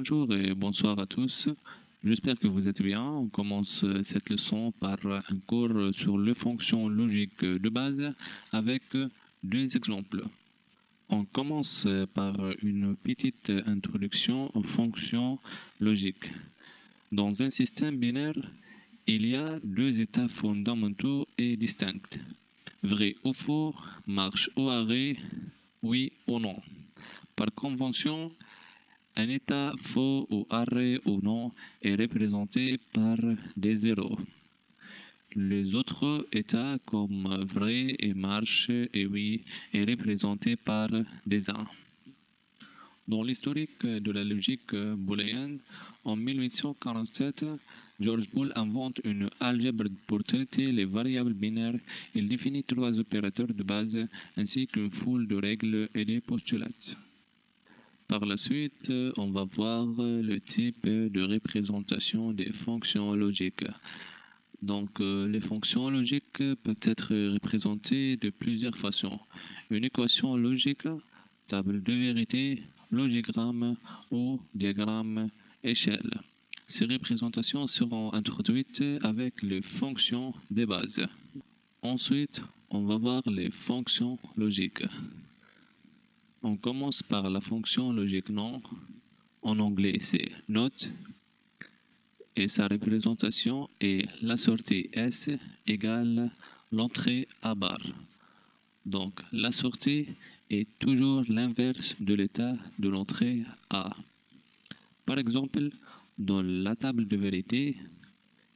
Bonjour et bonsoir à tous. J'espère que vous êtes bien. On commence cette leçon par un cours sur les fonctions logiques de base avec deux exemples. On commence par une petite introduction aux fonctions logiques. Dans un système binaire, il y a deux états fondamentaux et distincts. Vrai ou faux, marche ou arrêt, oui ou non. Par convention, un état faux ou arrêt ou non est représenté par des zéros. Les autres états comme vrai et marche et oui est représenté par des 1. Dans l'historique de la logique booléenne, en 1847, George Boole invente une algèbre pour traiter les variables binaires. Il définit 3 opérateurs de base ainsi qu'une foule de règles et des postulats. Par la suite, on va voir le type de représentation des fonctions logiques. Donc, les fonctions logiques peuvent être représentées de plusieurs façons. Une équation logique, table de vérité, logigramme ou diagramme échelle. Ces représentations seront introduites avec les fonctions de base. Ensuite, on va voir les fonctions logiques. On commence par la fonction logique non. En anglais, c'est note. Et sa représentation est la sortie S égale l'entrée A bar. Donc, la sortie est toujours l'inverse de l'état de l'entrée A. Par exemple, dans la table de vérité,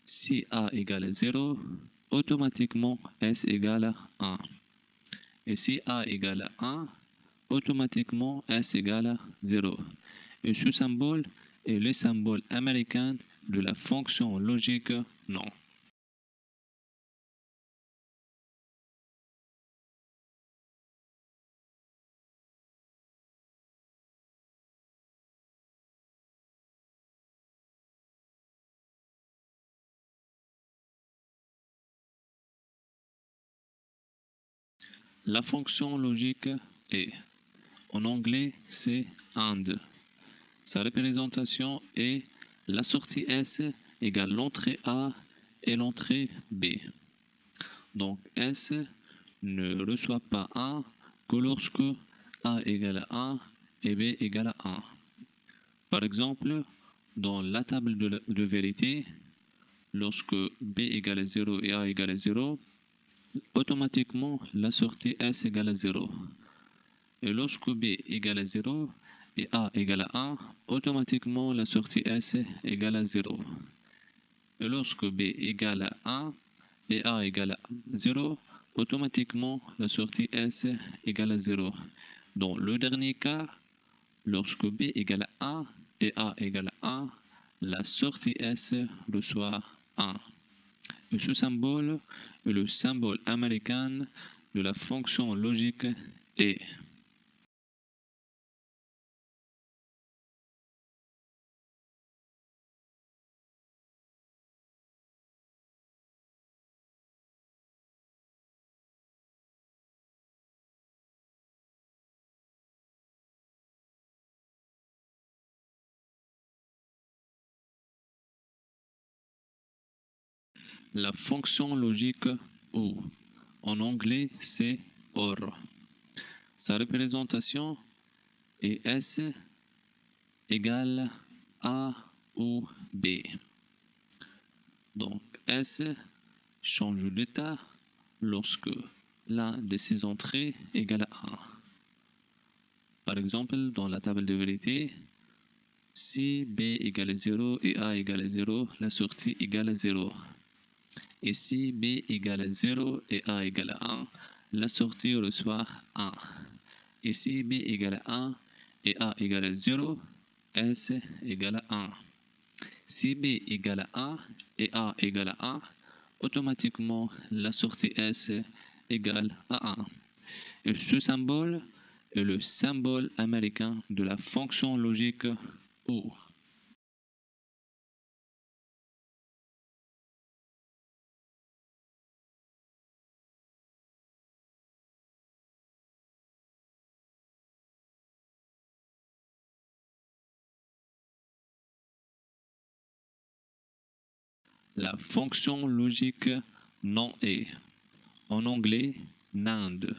si A égale 0, automatiquement S égale 1. Et si A égale 1, automatiquement S égale 0. Et ce symbole est le symbole américain de la fonction logique non. La fonction logique est, en anglais, c'est AND. Sa représentation est la sortie S égale l'entrée A et l'entrée B. Donc S ne reçoit pas 1 que lorsque A égale 1 et B égale 1. Par exemple, dans la table de vérité, lorsque B égale 0 et A égale 0, automatiquement la sortie S égale 0. Et lorsque B égale 0 et A égale 1, automatiquement la sortie S égale 0. Et lorsque B égale 1 et A égale 0, automatiquement la sortie S égale 0. Dans le dernier cas, lorsque B égale 1 et A égale 1, la sortie S reçoit 1. Et ce symbole est le symbole américain de la fonction logique et. La fonction logique OR. En anglais, c'est OR. Sa représentation est S égale A ou B. Donc S change d'état lorsque l'un de ses entrées égale à 1. Par exemple, dans la table de vérité, si B égale 0 et A égale 0, la sortie égale 0. Et si B égale 0 et A égale 1, la sortie reçoit 1. Et si B égale 1 et A égale 0, S égale 1. Si B égale 1 et A égale 1, automatiquement la sortie S égale à 1. Et ce symbole est le symbole américain de la fonction logique OR. la fonction logique non est. En anglais, NAND.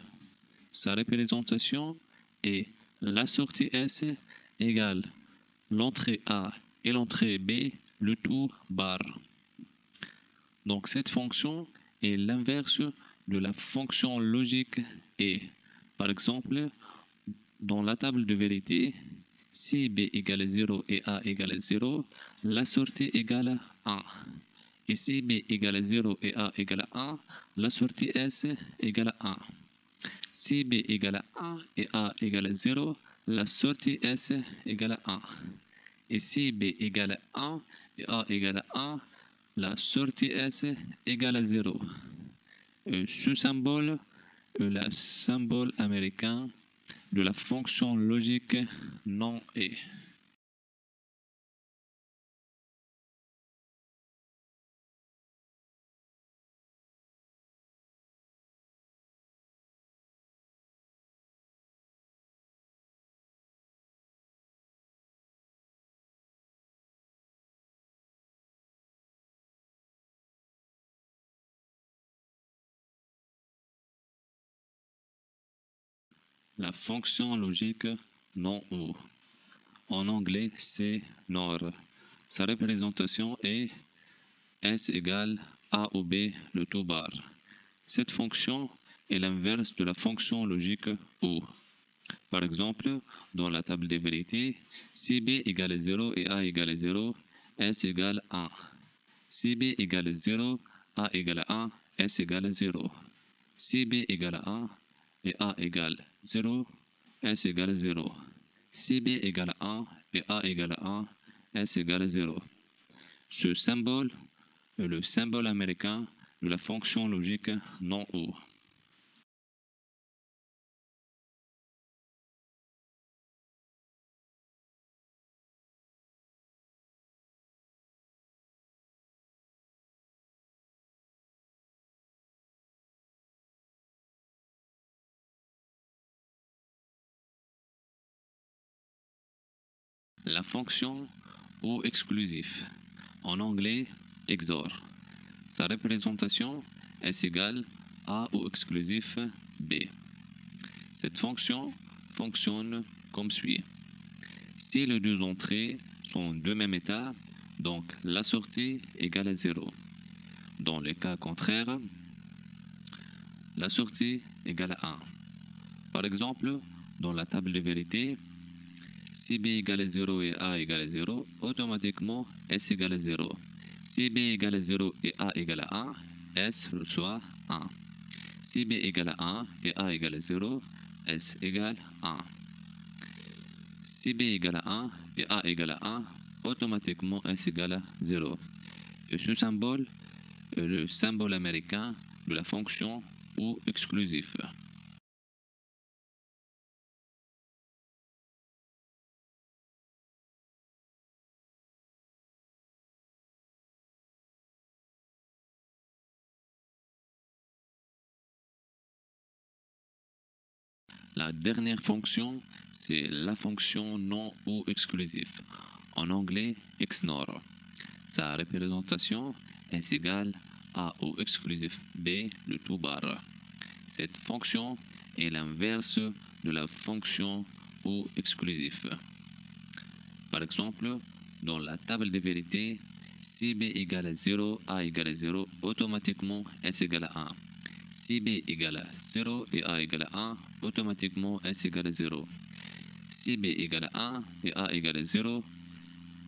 Sa représentation est la sortie S égale l'entrée A et l'entrée B, le tout bar. Donc cette fonction est l'inverse de la fonction logique et. Par exemple, dans la table de vérité, si B égale 0 et A égale 0, la sortie égale 1. Et si B égale 0 et A égale 1, la sortie S égale 1. Si B égale 1 et A égale 0, la sortie S égale 1. Et si B égale 1 et A égale 1, la sortie S égale 0. Ce symbole est le symbole américain de la fonction logique non est. La fonction logique non ou. En anglais, c'est NOR. Sa représentation est S égale A ou B, le tout bar. Cette fonction est l'inverse de la fonction logique OU. Par exemple, dans la table des vérités, si B égale 0 et A égale 0, S égale 1. Si B égale 0, A égale 1, S égale 0. Si B égale 1 et A égale 0, S égale 0. Si B égale 1 et A égale 1, S égale 0. Ce symbole est le symbole américain de la fonction logique non OU. La fonction OU exclusif, en anglais XOR. Sa représentation S égale A OU exclusif B. Cette fonction fonctionne comme suit. Si les deux entrées sont de même état, donc la sortie égale à 0. Dans le cas contraire, la sortie égale à 1. Par exemple, dans la table de vérité, si B égale à 0 et A égale à 0, automatiquement S égale à 0. Si B égale à 0 et A égale à 1, S reçoit 1. Si B égale à 1 et A égale à 0, S égale 1. Si B égale à 1 et A égale à 1, automatiquement S égale à 0. Et ce symbole est le symbole américain de la fonction OU exclusif. La dernière fonction, c'est la fonction non OU exclusif, en anglais XNOR. Sa représentation est égale à OU exclusif B, le tout bar. Cette fonction est l'inverse de la fonction OU exclusif. Par exemple, dans la table de vérité, si B égale à 0, A égale à 0, automatiquement S égale à 1. Si B égale à 0 et A égale à 1, automatiquement S égale à 0. Si B égale à 1 et A égale à 0,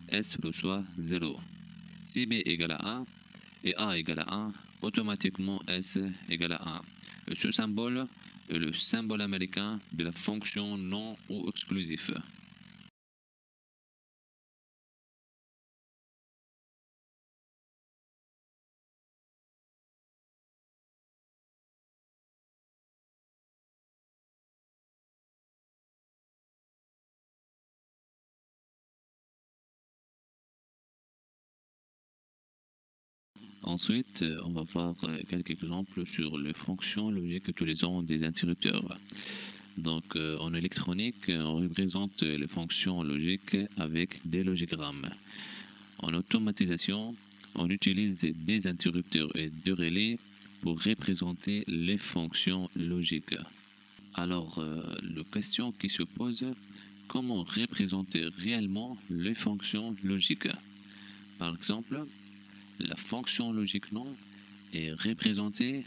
S reçoit 0. Si B égale à 1 et A égale à 1, automatiquement S égale à 1. Ce symbole est le symbole américain de la fonction non ou exclusif. Ensuite, on va voir quelques exemples sur les fonctions logiques utilisant des interrupteurs. Donc, en électronique, on représente les fonctions logiques avec des logigrammes. En automatisation, on utilise des interrupteurs et des relais pour représenter les fonctions logiques. Alors, la question qui se pose, comment représenter réellement les fonctions logiques? Par exemple, la fonction logique non est représentée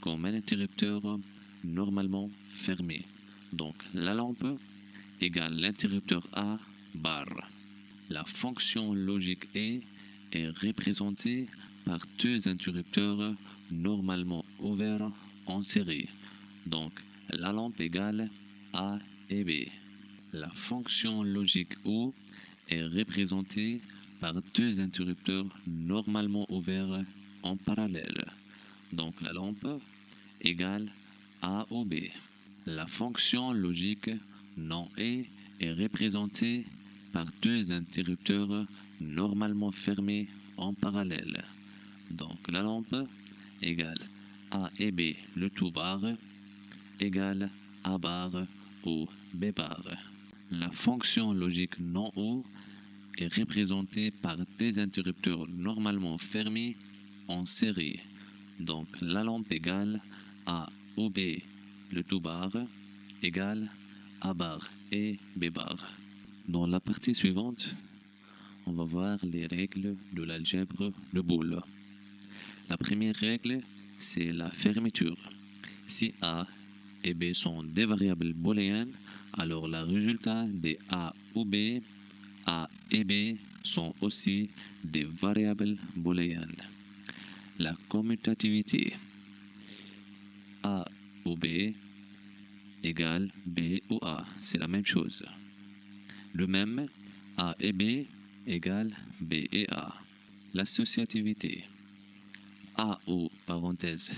comme un interrupteur normalement fermé. Donc, la lampe égale l'interrupteur A bar. La fonction logique est représentée par deux interrupteurs normalement ouverts en série. Donc, la lampe égale A et B. La fonction logique O est représentée par deux interrupteurs normalement ouverts en parallèle. Donc, la lampe égale A ou B. La fonction logique non est représentée par deux interrupteurs normalement fermés en parallèle. Donc la lampe égale A et B le tout barre égale A barre ou B barre. La fonction logique non O est représentée par des interrupteurs normalement fermés en série. Donc la lampe égale A ou B le tout barre égale A bar et B bar. Dans la partie suivante, on va voir les règles de l'algèbre de Boole. La première règle, c'est la fermeture. Si A et B sont des variables booléennes, alors le résultat des A ou B, A et B sont aussi des variables booléennes. La commutativité A ou B égale B ou A, c'est la même chose. De même, A et B égale B et A. L'associativité A ou parenthèse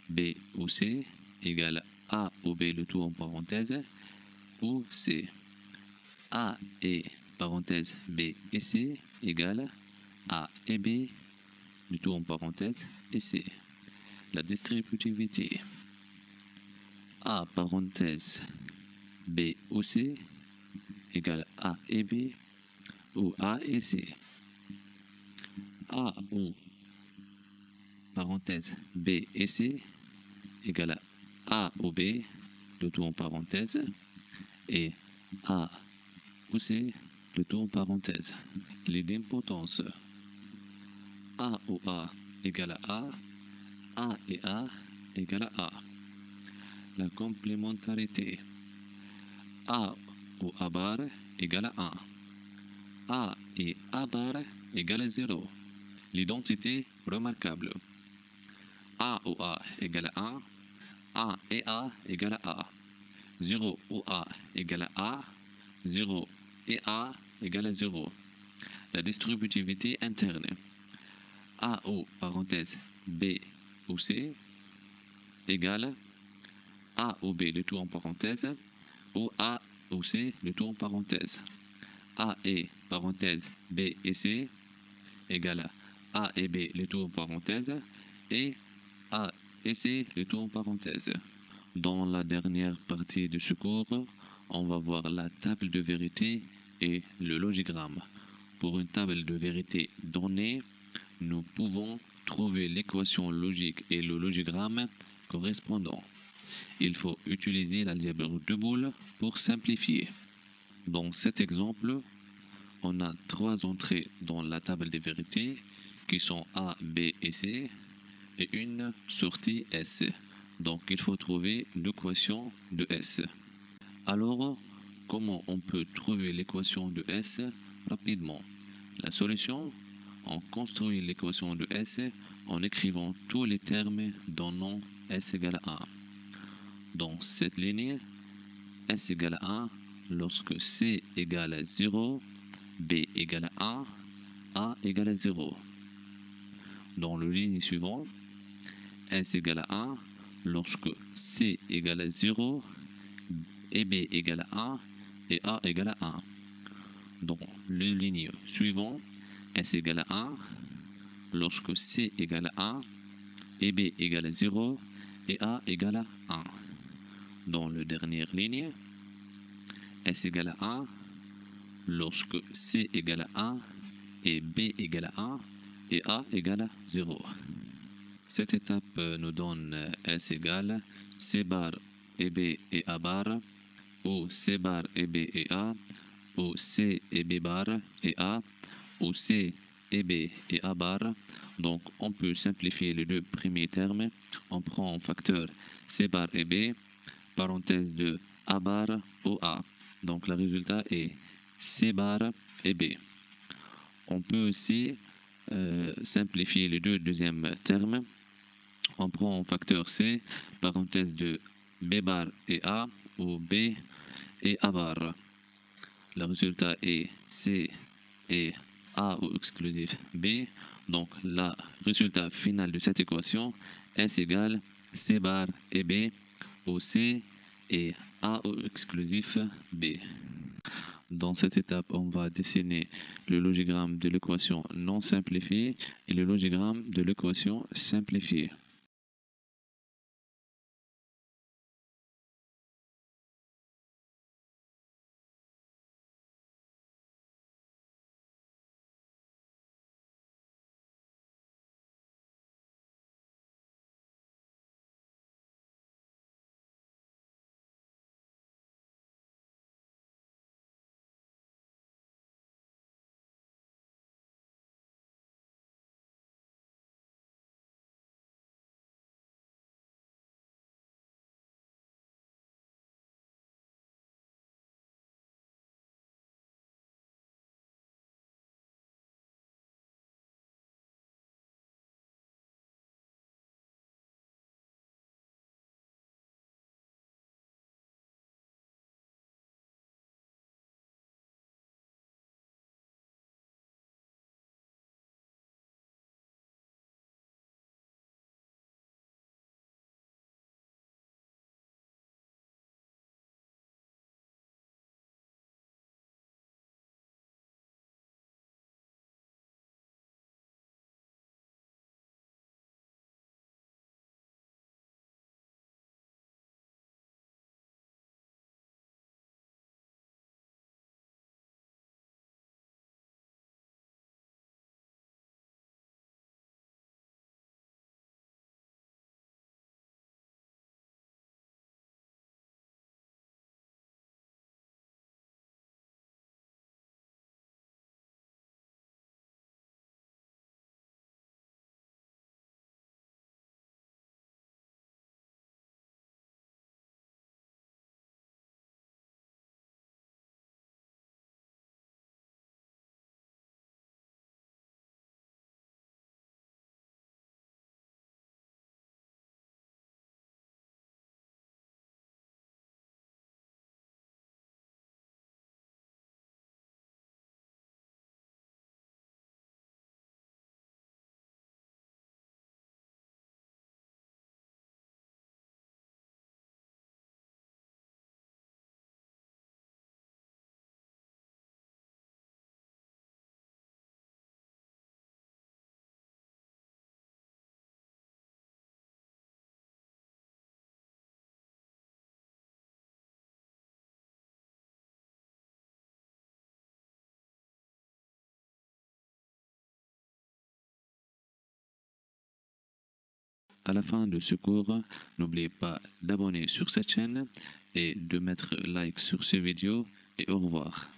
B ou C égale A ou B le tout en parenthèse ou C. A et parenthèse B et C égale A et B le tout en parenthèse et C. La distributivité A parenthèse B ou C égale A et B ou A et C. A ou parenthèse B et C égale A ou B, le tout en parenthèse, et A ou C, le tout en parenthèse. L'idempotence A ou A égale à A et A égale à A. La complémentarité A ou A bar égale à 1. A et A bar égale à 0. L'identité remarquable A ou A égale à 1. A et A égale à A. 0 ou A égale à A. 0 et A égale à 0. La distributivité interne A ou parenthèse B ou C égale A ou B le tout en parenthèse ou A ou C le tout en parenthèse. A et parenthèse B et C égale A et B le tout en parenthèse et A et C le tout en parenthèse. Dans la dernière partie de ce cours, on va voir la table de vérité et le logigramme. Pour une table de vérité donnée, nous pouvons trouver l'équation logique et le logigramme correspondant. Il faut utiliser l'algèbre de Boole pour simplifier. Dans cet exemple, on a trois entrées dans la table des vérités qui sont A, B et C et une sortie S. Donc il faut trouver l'équation de S. Alors, comment on peut trouver l'équation de S rapidement? La solution, on construit l'équation de S en écrivant tous les termes donnant S égale à 1. Dans cette ligne, S égale à 1 lorsque C égale à 0, B égale à 1, A égale à 0. Dans la ligne suivante, S égale à 1 lorsque C égale à 0, et B égale à 1 et A égale à 1. Dans la ligne suivante, S égale à 1 lorsque C égale à 1 et B égale à 0 et A égale à 1. Dans la dernière ligne, S égale à 1 lorsque C égale à 1 et B égale à 1 et A égale à 0. Cette étape nous donne S égale C bar et B et A bar, ou C bar et B et A, ou C et B bar et A, ou C et B et A bar. Donc on peut simplifier les deux premiers termes. On prend en facteur C bar et B, parenthèse de A bar ou A. Donc le résultat est C bar et B. On peut aussi simplifier les deux deuxièmes termes. On prend en facteur C, parenthèse de B bar et A, ou B et A bar. Le résultat est C et A ou exclusif B. Donc le résultat final de cette équation, S égale C bar et B, ou C et A ou exclusif B. Dans cette étape, on va dessiner le logigramme de l'équation non simplifiée et le logigramme de l'équation simplifiée. À la fin de ce cours, n'oubliez pas d'abonner sur cette chaîne et de mettre like sur cette vidéo et au revoir.